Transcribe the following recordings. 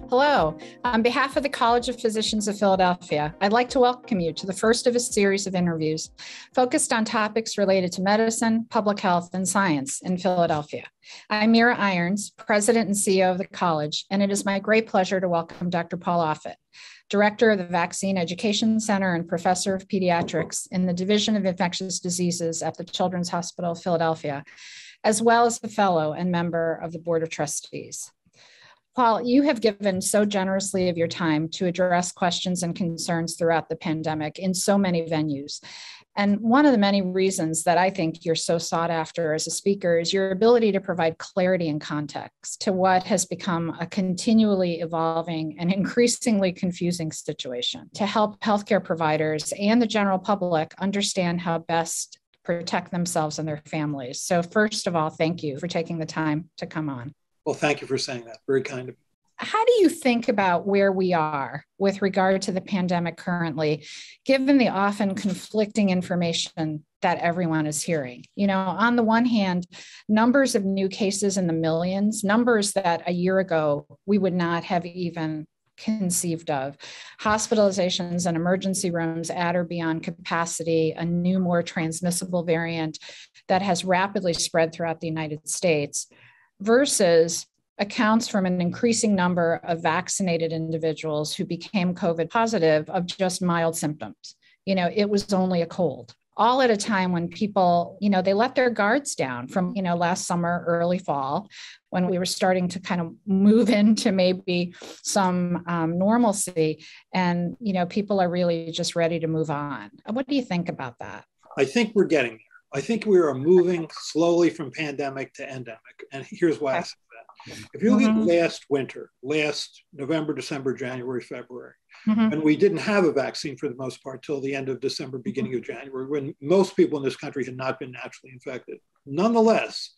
Hello. On behalf of the College of Physicians of Philadelphia, I'd like to welcome you to the first of a series of interviews focused on topics related to medicine, public health, and science in Philadelphia. I'm Mira Irons, President and CEO of the college, and it is my great pleasure to welcome Dr. Paul Offit, Director of the Vaccine Education Center and Professor of Pediatrics in the Division of Infectious Diseases at the Children's Hospital of Philadelphia, as well as a fellow and member of the Board of Trustees. Paul, you have given so generously of your time to address questions and concerns throughout the pandemic in so many venues. And one of the many reasons that I think you're so sought after as a speaker is your ability to provide clarity and context to what has become a continually evolving and increasingly confusing situation, to help healthcare providers and the general public understand how best protect themselves and their families. So first of all, thank you for taking the time to come on. Well, thank you for saying that. Very kind of you. How do you think about where we are with regard to the pandemic currently, given the often conflicting information that everyone is hearing? You know, on the one hand, numbers of new cases in the millions, numbers that a year ago we would not have even conceived of, hospitalizations and emergency rooms at or beyond capacity, a new, more transmissible variant that has rapidly spread throughout the United States, versus accounts from an increasing number of vaccinated individuals who became COVID positive of just mild symptoms. You know, it was only a cold, all at a time when people, you know, they let their guards down from, you know, last summer, early fall, when we were starting to kind of move into maybe some normalcy. And, you know, people are really just ready to move on. What do you think about that? I think we're getting there. I think we are moving slowly from pandemic to endemic. And here's why I say that. If you look at last winter, last November, December, January, February, and we didn't have a vaccine for the most part till the end of December, beginning of January, when most people in this country had not been naturally infected. Nonetheless,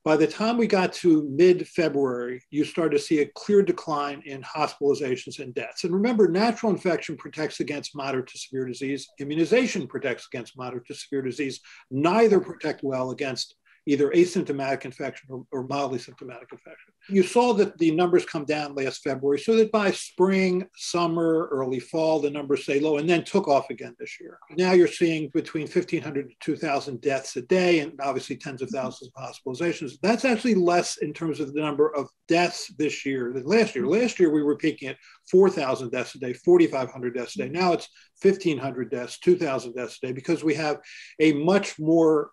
by the time we got to mid-February, you started to see a clear decline in hospitalizations and deaths. And remember, natural infection protects against moderate to severe disease. Immunization protects against moderate to severe disease. Neither protect well against either asymptomatic infection or mildly symptomatic infection. You saw that the numbers come down last February, so that by spring, summer, early fall, the numbers stay low and then took off again this year. Now you're seeing between 1,500 to 2,000 deaths a day and obviously tens of thousands of hospitalizations. That's actually less in terms of the number of deaths this year than last year. Last year, we were peaking at 4,000 deaths a day, 4,500 deaths a day. Now it's 1,500 deaths, 2,000 deaths a day, because we have a much more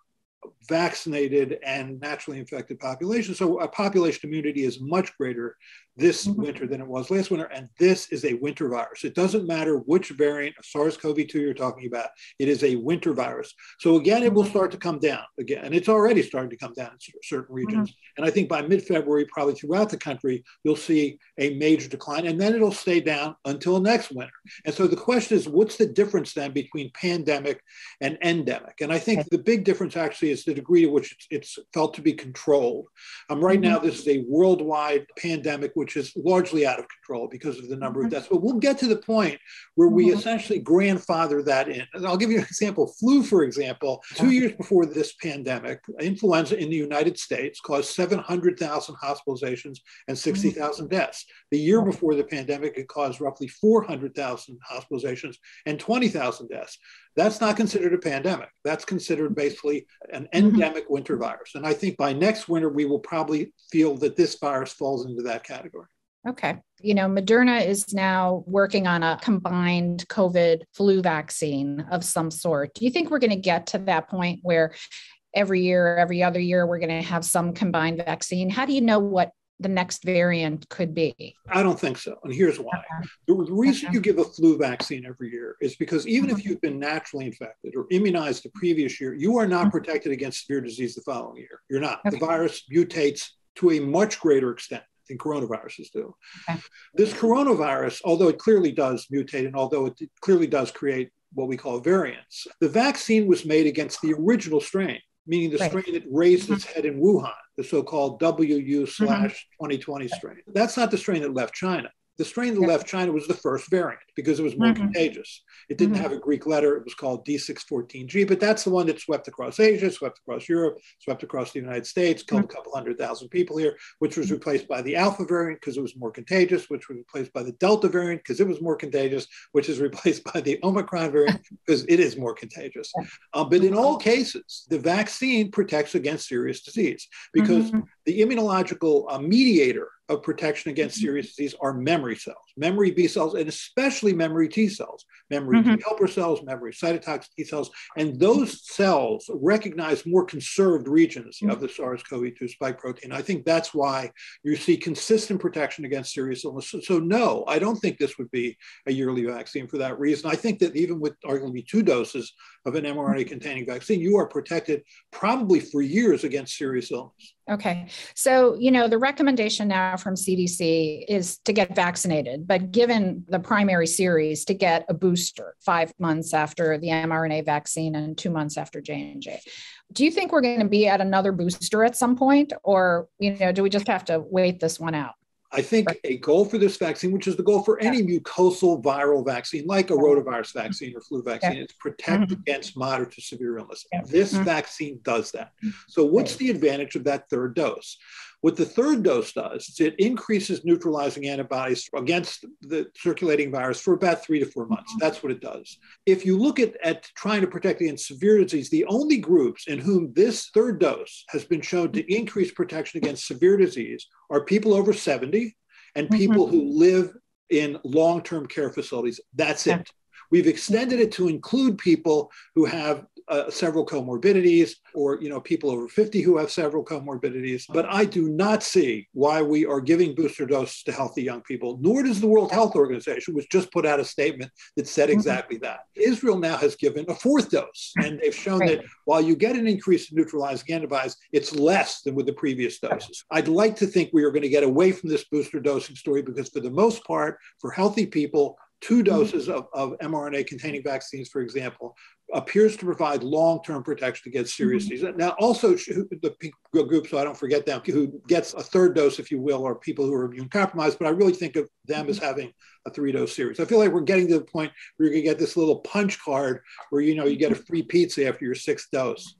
vaccinated and naturally infected population. So our population immunity is much greater this winter than it was last winter. And this is a winter virus. It doesn't matter which variant of SARS-CoV-2 you're talking about. It is a winter virus. So again, it will start to come down again. And it's already starting to come down in certain regions. And I think by mid-February, probably throughout the country, you'll see a major decline. And then it'll stay down until next winter. And so the question is, what's the difference then between pandemic and endemic? And I think the big difference actually is the degree to which it's felt to be controlled. Right now, this is a worldwide pandemic, which is largely out of control because of the number of deaths. But we'll get to the point where we essentially grandfather that in. And I'll give you an example. Flu, for example, 2 years before this pandemic, influenza in the United States caused 700,000 hospitalizations and 60,000 deaths. The year before the pandemic, it caused roughly 400,000 hospitalizations and 20,000 deaths. That's not considered a pandemic. That's considered basically an endemic winter virus. And I think by next winter, we will probably feel that this virus falls into that category. Okay. You know, Moderna is now working on a combined COVID flu vaccine of some sort. Do you think we're going to get to that point where every year, every other year, we're going to have some combined vaccine? How do you know what the next variant could be? I don't think so. And here's why. The reason you give a flu vaccine every year is because even if you've been naturally infected or immunized the previous year, you are not protected against severe disease the following year. You're not. The virus mutates to a much greater extent than coronaviruses do. This coronavirus, although it clearly does mutate and although it clearly does create what we call variants, the vaccine was made against the original strain, meaning the strain that raised its head in Wuhan, the so-called WU/2020 strain. That's not the strain that left China. The strain that left China was the first variant because it was more contagious. It didn't have a Greek letter. It was called D614G, but that's the one that swept across Asia, swept across Europe, swept across the United States, killed a couple 100,000 people here, which was replaced by the Alpha variant because it was more contagious, which was replaced by the Delta variant because it was more contagious, which is replaced by the Omicron variant because it is more contagious. But in all cases, the vaccine protects against serious disease because the immunological mediator of protection against serious disease are memory cells, memory B cells, and especially memory T cells, memory T helper cells, memory cytotoxic T cells. And those cells recognize more conserved regions of the SARS-CoV-2 spike protein. I think that's why you see consistent protection against serious illness. So no, I don't think this would be a yearly vaccine for that reason. I think that even with arguably 2 doses of an mRNA-containing vaccine, you are protected probably for years against serious illness. Okay. So, you know, the recommendation now from CDC is to get vaccinated, but given the primary series, to get a booster 5 months after the mRNA vaccine and 2 months after J&J. Do you think we're going to be at another booster at some point, or, you know, do we just have to wait this one out? I think a goal for this vaccine, which is the goal for any mucosal viral vaccine, like a rotavirus vaccine or flu vaccine, is protect against moderate to severe illness. This vaccine does that. So what's the advantage of that third dose? What the third dose does is it increases neutralizing antibodies against the circulating virus for about 3 to 4 months. That's what it does. If you look at trying to protect against severe disease, the only groups in whom this third dose has been shown to increase protection against severe disease are people over 70 and people who live in long-term care facilities. That's it. We've extended it to include people who have several comorbidities, or people over 50 who have several comorbidities. But I do not see why we are giving booster doses to healthy young people, nor does the World Health Organization, which just put out a statement that said exactly that. Israel now has given a 4th dose, and they've shown that while you get an increase in neutralizing antibodies, it's less than with the previous doses. I'd like to think we are going to get away from this booster dosing story because for the most part, for healthy people, 2 doses of mRNA-containing vaccines, for example, appears to provide long-term protection against serious disease. Now, also the group, so I don't forget them, who gets a 3rd dose, if you will, are people who are immune compromised, but I really think of them as having a 3-dose series. I feel like we're getting to the point where you're going to get this little punch card where, you get a free pizza after your 6th dose.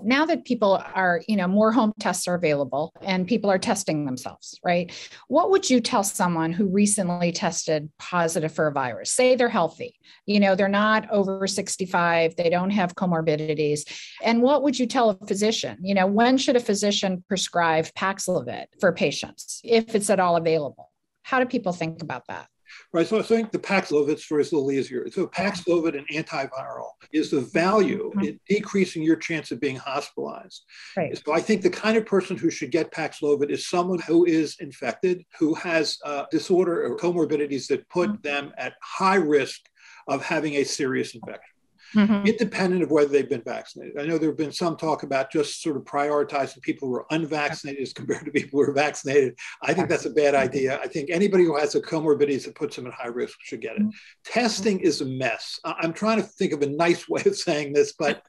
Now that people are, more home tests are available and people are testing themselves, right? What would you tell someone who recently tested positive for a virus? Say they're healthy, they're not over 65, they don't have comorbidities. And what would you tell a physician? When should a physician prescribe Paxlovid for patients, if it's at all available? How do people think about that? Right, so I think the Paxlovid story is a little easier. So Paxlovid, an antiviral, is the value in decreasing your chance of being hospitalized. Right. So I think the kind of person who should get Paxlovid is someone who is infected, who has disorder or comorbidities that put them at high risk of having a serious infection. Independent of whether they've been vaccinated. I know there have been some talk about just sort of prioritizing people who are unvaccinated as compared to people who are vaccinated. I think that's a bad idea. I think anybody who has a comorbidity that puts them at high risk should get it. Testing is a mess. I'm trying to think of a nice way of saying this, but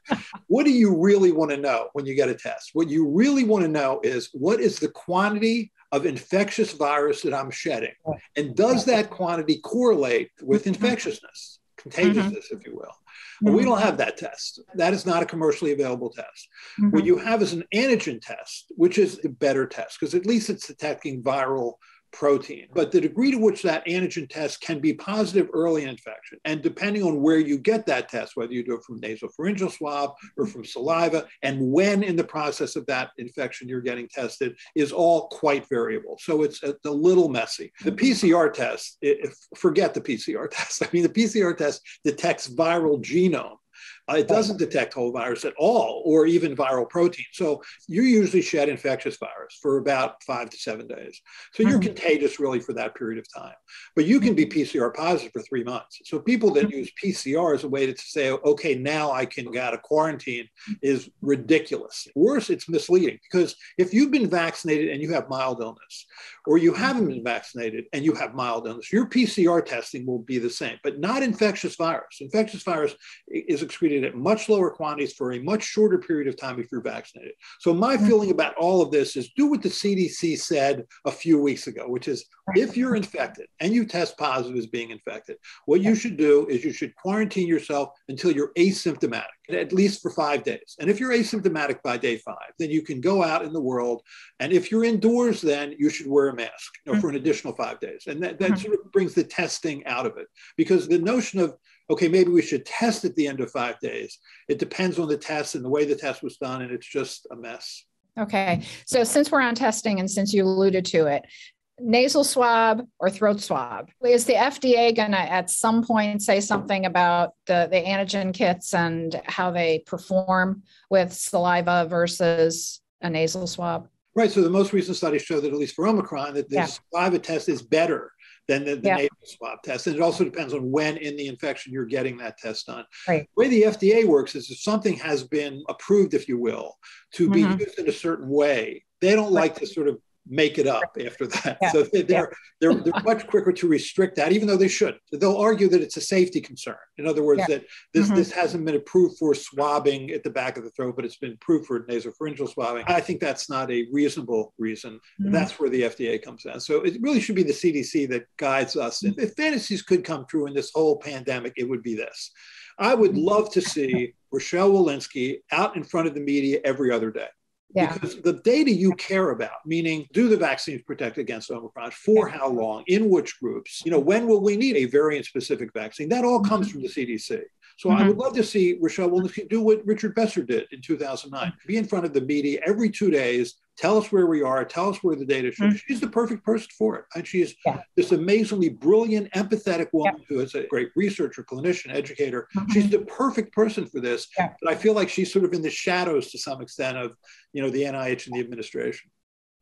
what do you really want to know when you get a test? What you really want to know is, what is the quantity of infectious virus that I'm shedding? And does that quantity correlate with infectiousness, contagiousness, if you will? Well, we don't have that test. That is not a commercially available test. What you have is an antigen test, which is a better test because at least it's detecting viral protein. But the degree to which that antigen test can be positive early in infection, and depending on where you get that test, whether you do it from nasopharyngeal swab or from saliva, and when in the process of that infection you're getting tested, is all quite variable. So it's a little messy. The PCR test, forget the PCR test. I mean, the PCR test detects viral genome. It doesn't detect whole virus at all, or even viral protein. So you usually shed infectious virus for about 5 to 7 days. So you're contagious really for that period of time. But you can be PCR positive for 3 months. So people that use PCR as a way to say, okay, now I can get out of quarantine is ridiculous. Worse, it's misleading, because if you've been vaccinated and you have mild illness, or you haven't been vaccinated and you have mild illness, your PCR testing will be the same, but not infectious virus. Infectious virus is excreted vaccinated at much lower quantities for a much shorter period of time if you're vaccinated. So my feeling about all of this is do what the CDC said a few weeks ago, which is if you're infected and you test positive as being infected, what you should do is you should quarantine yourself until you're asymptomatic, at least for 5 days. And if you're asymptomatic by day 5, then you can go out in the world. And if you're indoors, then you should wear a mask, for an additional 5 days. And that sort of brings the testing out of it. Because the notion of, okay, maybe we should test at the end of 5 days, it depends on the test and the way the test was done. And it's just a mess. Okay. So since we're on testing and since you alluded to it, nasal swab or throat swab, is the FDA going to at some point say something about the antigen kits and how they perform with saliva versus a nasal swab? Right. So the most recent studies show that, at least for Omicron, that the saliva test is better than the nasal swab test. And it also depends on when in the infection you're getting that test done. Right. The way the FDA works is if something has been approved, if you will, to be used in a certain way, they don't like to sort of make it up after that. So they're much quicker to restrict that, even though they should. They'll argue that it's a safety concern. In other words, that this hasn't been approved for swabbing at the back of the throat, but it's been approved for nasopharyngeal swabbing. I think that's not a reasonable reason. That's where the FDA comes in. So it really should be the CDC that guides us. And if fantasies could come true in this whole pandemic, it would be this. I would love to see Rochelle Walensky out in front of the media every other day. Because the data you care about, meaning do the vaccines protect against Omicron, for how long, in which groups, when will we need a variant-specific vaccine? That all comes from the CDC. So I would love to see Rochelle Walensky do what Richard Besser did in 2009, be in front of the media every 2 days, tell us where we are, tell us where the data shows. She's the perfect person for it. And she's this amazingly brilliant, empathetic woman who is a great researcher, clinician, educator. She's the perfect person for this. But I feel like she's sort of in the shadows to some extent of, the NIH and the administration.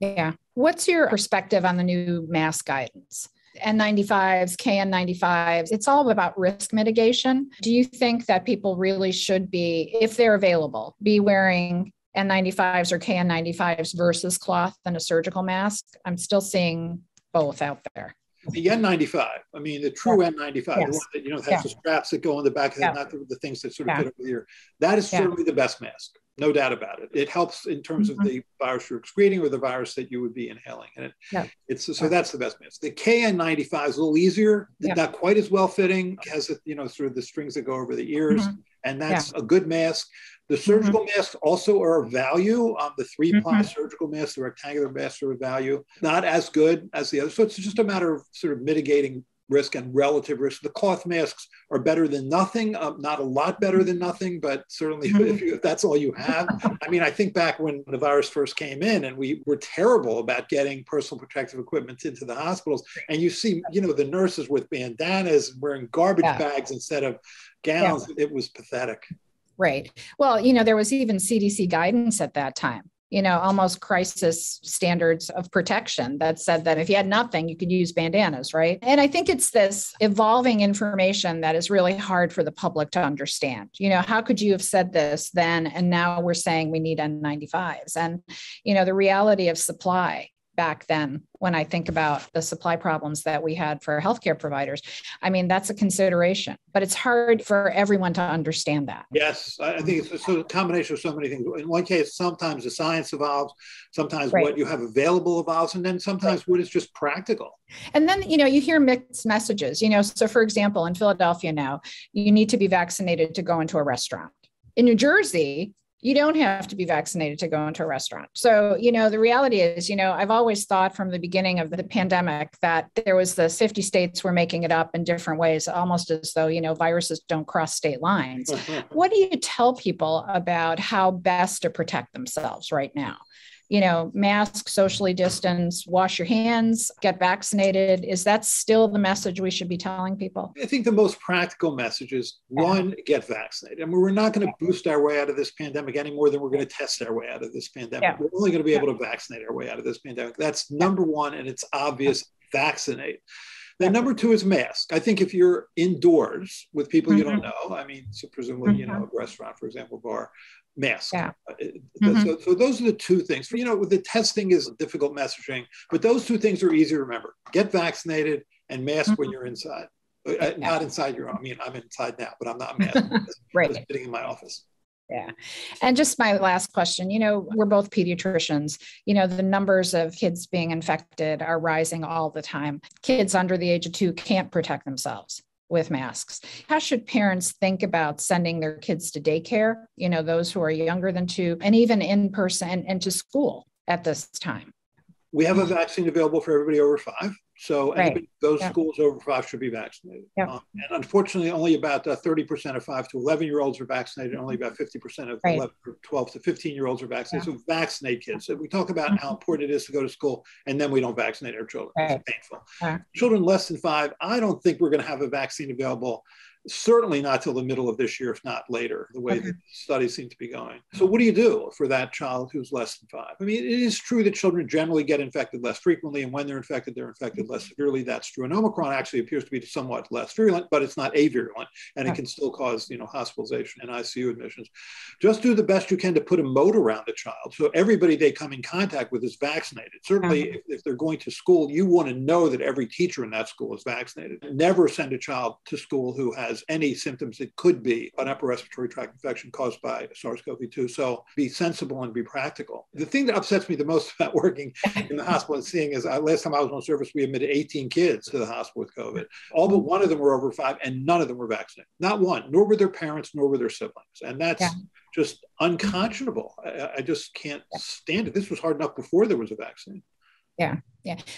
Yeah. What's your perspective on the new mask guidance? N95s, KN95s, it's all about risk mitigation. Do you think that people really should be, if they're available, be wearing N95s or KN95s versus cloth and a surgical mask? I'm still seeing both out there. The N95, I mean, the true N95, the one that, has the straps that go on the back of the head, not the things that sort of fit over the ear. That is certainly the best mask. No doubt about it. It helps in terms of the virus you're excreting or the virus that you would be inhaling. And so that's the best mask. The KN95 is a little easier, not quite as well fitting, has, sort of the strings that go over the ears. And that's a good mask. The surgical masks also are of value. The 3-ply surgical masks, the rectangular masks are of value, not as good as the others. So it's just a matter of sort of mitigating risk and relative risk. The cloth masks are better than nothing, not a lot better than nothing, but certainly if that's all you have. I mean, I think back when the virus first came in and we were terrible about getting personal protective equipment into the hospitals. And you see, the nurses with bandanas wearing garbage bags instead of gowns. It was pathetic. Right. Well, there was even CDC guidance at that time. Almost crisis standards of protection that said that if you had nothing, you could use bandanas, right? And I think it's this evolving information that is really hard for the public to understand. How could you have said this then, and now we're saying we need N95s? And, the reality of supply back then, when I think about the supply problems that we had for healthcare providers, I mean, that's a consideration, but it's hard for everyone to understand that. Yes, I think it's a combination of so many things. In one case, sometimes the science evolves, sometimes what you have available evolves, and then sometimes what is just practical. And then, you hear mixed messages, so for example, in Philadelphia now, you need to be vaccinated to go into a restaurant. In New Jersey, you don't have to be vaccinated to go into a restaurant. So, the reality is, I've always thought from the beginning of the pandemic that there was this 50 states were making it up in different ways, almost as though, viruses don't cross state lines. What do you tell people about how best to protect themselves right now? Mask, socially distance, wash your hands, get vaccinated. Is that still the message we should be telling people? I think the most practical message is, one, get vaccinated. I mean, we're not going to boost our way out of this pandemic any more than we're going to test our way out of this pandemic. We're only going to be able to vaccinate our way out of this pandemic. That's number one, and it's obvious, vaccinate. Then number two is mask. I think if you're indoors with people you don't know, I mean, so presumably, a restaurant, for example, bar, mask. So those are the two things. With the testing is difficult messaging, but those two things are easy to remember. Get vaccinated and mask when you're inside. Not inside your, I mean, I'm inside now, but I'm not masked. Right. I'm sitting in my office. Yeah. And just my last question, we're both pediatricians, the numbers of kids being infected are rising all the time. Kids under the age of 2 can't protect themselves with masks. How should parents think about sending their kids to daycare, those who are younger than 2, and even in person and to school at this time? We have a vaccine available for everybody over 5. So anybody, those schools over 5 should be vaccinated. And unfortunately, only about 30% of 5 to 11-year-olds are vaccinated. Only about 50% of 12 to 15-year-olds are vaccinated. So vaccinate kids. So we talk about how important it is to go to school, and then we don't vaccinate our children. It's painful. Children less than 5, I don't think we're going to have a vaccine available. Certainly not till the middle of this year, if not later, the way the studies seem to be going. So what do you do for that child who's less than 5? I mean, it is true that children generally get infected less frequently, and when they're infected less severely. That's true. And Omicron actually appears to be somewhat less virulent, but it's not avirulent, and it can still cause, hospitalization and ICU admissions. Just do the best you can to put a moat around the child. So everybody they come in contact with is vaccinated. Certainly, if they're going to school, you want to know that every teacher in that school is vaccinated. Never send a child to school who has any symptoms that could be an upper respiratory tract infection caused by SARS-CoV-2. So be sensible and be practical. The thing that upsets me the most about working in the hospital and seeing is last time I was on service, we admitted 18 kids to the hospital with COVID. All but one of them were over 5, and none of them were vaccinated. Not one, nor were their parents, nor were their siblings. And that's just unconscionable. I just can't stand it. This was hard enough before there was a vaccine. Yeah.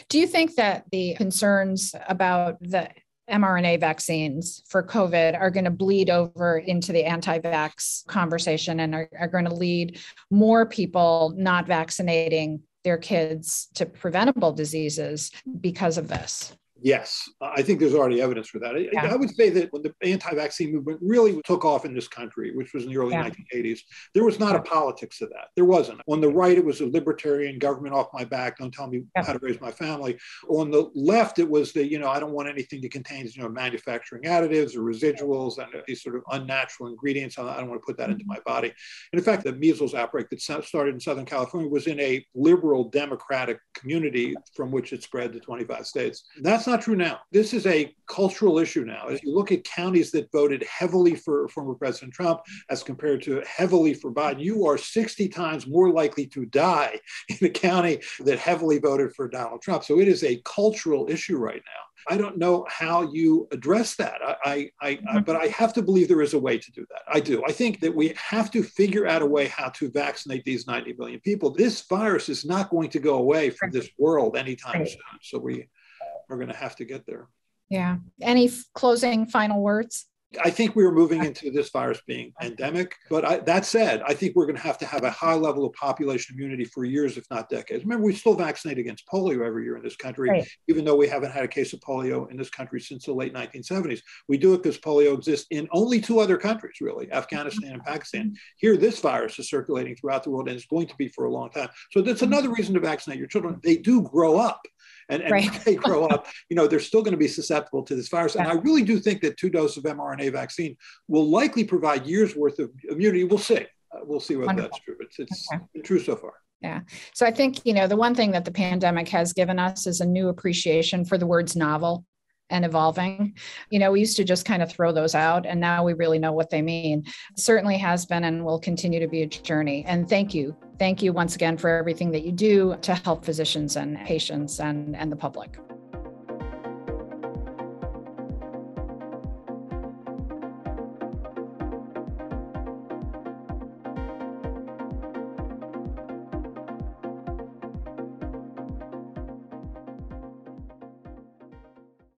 Do you think that the concerns about the mRNA vaccines for COVID are going to bleed over into the anti-vaxx conversation and are going to lead more people not vaccinating their kids to preventable diseases because of this? Yes, I think there's already evidence for that. I would say that when the anti-vaccine movement really took off in this country, which was in the early 1980s, there was not a politics to that. There wasn't. On the right, it was a libertarian government off my back, don't tell me how to raise my family. On the left, it was the, I don't want anything that contains, manufacturing additives or residuals and these sort of unnatural ingredients. I don't want to put that into my body. And in fact, the measles outbreak that started in Southern California was in a liberal democratic community from which it spread to 25 states. That's not true now. This is a cultural issue now. As you look at counties that voted heavily for former President Trump as compared to heavily for Biden, you are 60 times more likely to die in a county that heavily voted for Donald Trump. So it is a cultural issue right now. I don't know how you address that. But I have to believe there is a way to do that. I do. I think that we have to figure out a way how to vaccinate these 90 million people. This virus is not going to go away from this world anytime soon. So we are going to have to get there. Yeah. Any closing final words? I think we are moving into this virus being endemic. But that said, I think we're going to have a high level of population immunity for years, if not decades. Remember, we still vaccinate against polio every year in this country, even though we haven't had a case of polio in this country since the late 1970s. We do it because polio exists in only 2 other countries, really, Afghanistan and Pakistan. Here, this virus is circulating throughout the world, and it's going to be for a long time. So that's another reason to vaccinate your children. They do grow up. And when they grow up, they're still going to be susceptible to this virus. And I really do think that 2 doses of mRNA vaccine will likely provide years worth of immunity. We'll see. We'll see whether that's true. But it's been true so far. Yeah. So I think, the one thing that the pandemic has given us is a new appreciation for the words novel and evolving. We used to just kind of throw those out, and now we really know what they mean. It certainly has been and will continue to be a journey. And thank you. Thank you once again for everything that you do to help physicians and patients and the public.